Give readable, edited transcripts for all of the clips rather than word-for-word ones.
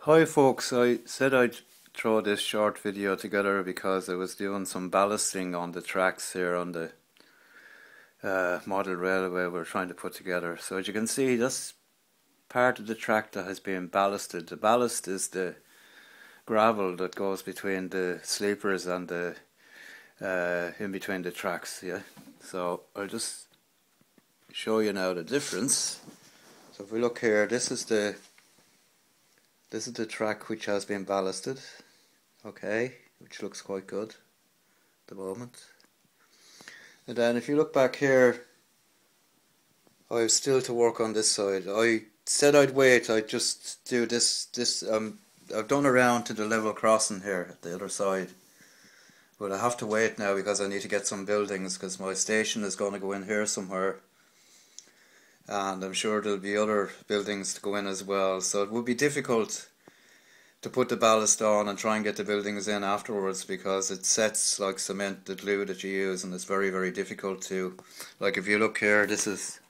Hi folks, I said I'd throw this short video together because I was doing some ballasting on the tracks here on the model railway we're trying to put together. So as you can see, that's part of the track that has been ballasted. The ballast is the gravel that goes between the sleepers and the in between the tracks. Yeah. So I'll just show you now the difference. So if we look here, this is the track which has been ballasted, okay, which looks quite good at the moment. And then if you look back here, I've still to work on this side. I said I'd wait, I'd just do this, I've done around to the level crossing here at the other side. But I have to wait now because I need to get some buildings, because my station is going to go in here somewhere. And I'm sure there'll be other buildings to go in as well, so it would be difficult to put the ballast on and try and get the buildings in afterwards, because it sets like cement, the glue that you use, and it's very, very difficult to, like if you look here, this is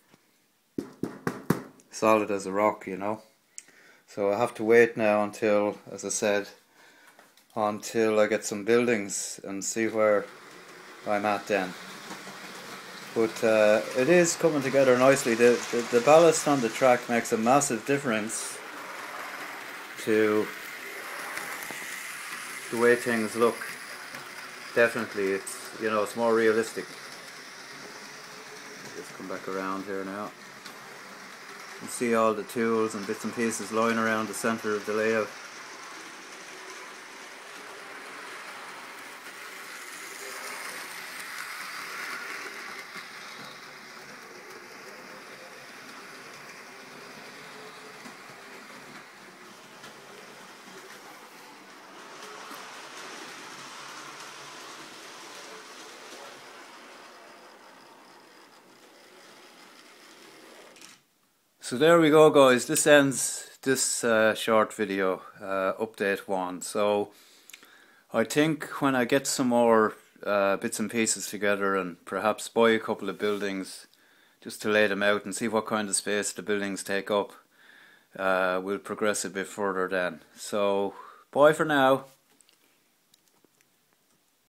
solid as a rock, you know. So I have to wait now until, as I said, until I get some buildings and see where I'm at then. But it is coming together nicely. The ballast on the track makes a massive difference to the way things look. Definitely, it's, you know, it's more realistic. Just come back around here now. You can see all the tools and bits and pieces lying around the centre of the layout. So there we go, guys. This ends this short video, update 1. So I think when I get some more bits and pieces together and perhaps buy a couple of buildings just to lay them out and see what kind of space the buildings take up, we'll progress a bit further then. So bye for now.